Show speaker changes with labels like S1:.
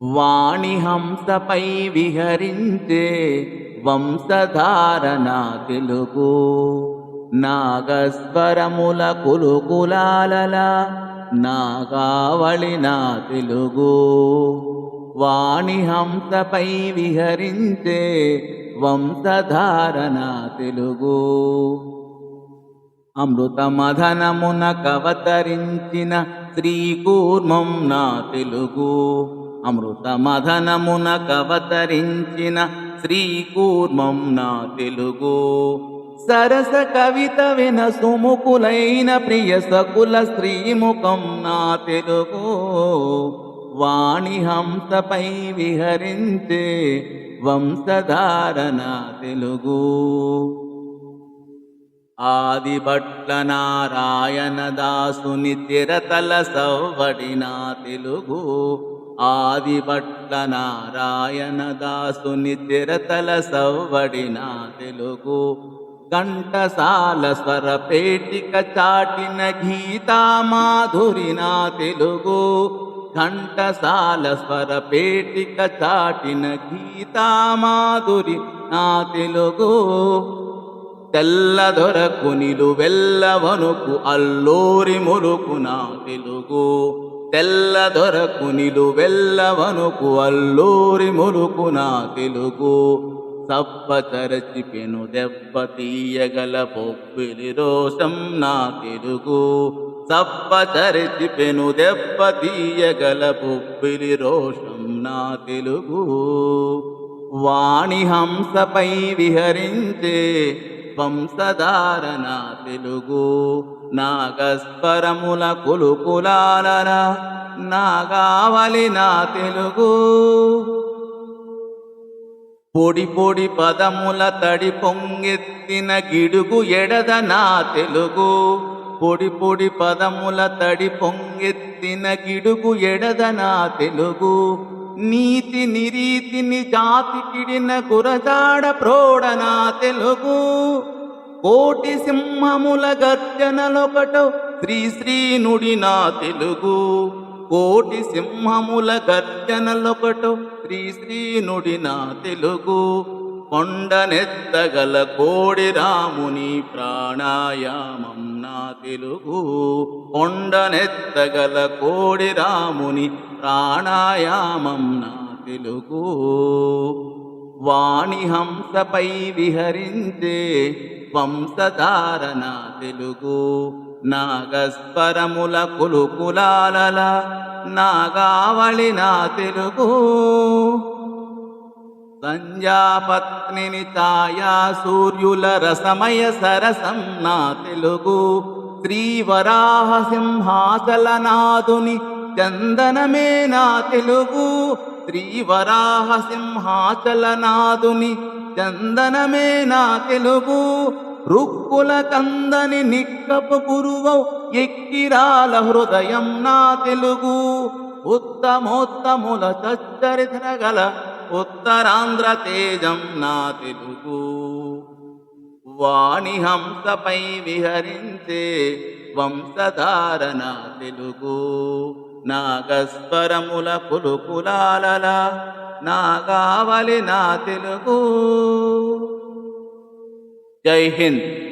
S1: వాణి హంసపై విహరించే వంశధారణ తెలుగు నాగస్వరముల కులుకులాలల నాగావళి నా తెలుగు. వాణి హంసపై విహరించే వంశధారణ తెలుగు. అమృత మదనమున కవతరించిన శ్రీకూర్మం నా తెలుగు. అమృత మదనమున కవతరించిన శ్రీకూర్మం నా తెలుగు. సరస కవిత విన సుముకులైన ప్రియ సకుల శ్రీముఖం నా తెలుగు. వాణి హంసపై విహరించే వంశధారణ తెలుగు. ఆదిభట్ల నారాయణ దాసుని చిరతల సవ్వడిన తెలుగు. ఆదిభట్ల నారాయణ దాసుని చిరతల సవ్వడిన తెలుగు. ఘంటసాల స్వరపేటిక చాటిన గీతా మాధురి నా తెలుగు. ఘంటసాల స్వరపేటిక చాటిన గీతా మాధురి నా తెలుగు. తెల్లదొరకు నిలువెల్లవనుకు అల్లూరి ములుకు నా తెలుగు. తెల్లదొరకు నిలువెల్లవనుకు అల్లూరి ములుకు నా తెలుగు. సప్పచరచి పెను దెబ్బ తీయగల పొప్పిలి రోషం నా తెలుగు. సప్పచరచి పెను దెబ్బ తీయగల పొప్పిలి రోషం నా తెలుగు. వాణి హంసపై విహరించే వంశధారణ తెలుగు. నాగస్వరముల కులుకులాలల నాగావళి నా తెలుగు. పొడి పొడి పదముల తడి పొంగెత్తిన గిడుగు ఎడద నా తెలుగు. పొడి పొడి పదముల తడి పొంగెత్తిన గిడుగు ఎడద నా తెలుగు. నీతి నిరీతిని జాతికిడిన గురజాడ ప్రోడ నా తెలుగు. కోటి సింహముల గర్జనలొకటో శ్రీ శ్రీ నుడి నా తెలుగు. కోటి సింహముల గర్జనలొకటో శ్రీ శ్రీ నుడి నా తెలుగు. కొండనెత్తగల కోడి రాముని ప్రాణాయామం నా తెలుగు. కొండనెత్తగల కోడి రాముని ప్రాణాయామం నా తెలుగు. వాణి హంసపై విహరించే వంశధారణ తెలుగు. నాగస్వరముల కులుకులాలల నాగావళి నా తెలుగు. సంధ్యాపత్నిని ఛాయా సూర్యుల రసమయ సరసం నా తెలుగు. శ్రీవరాహ సింహాచలనాథుని చందనమే నా తెలుగు. శ్రీవరాహ సింహాచలనాథుని చందనమే నా తెలుగు. రుక్కుల కందని నిక్కపు గురువౌ ఎక్కిరాల హృదయం నా తెలుగు. ఉత్తమోత్తముల చచ్చరిత్ర గల ఉత్తరాంధ్ర తేజం నా తెలుగు. వాణి హంసపై విహరించే వంశధారణ తెలుగు. నాగస్వరముల కులుకులాలల నాగావళి నా తెలుగు. జై హింద్.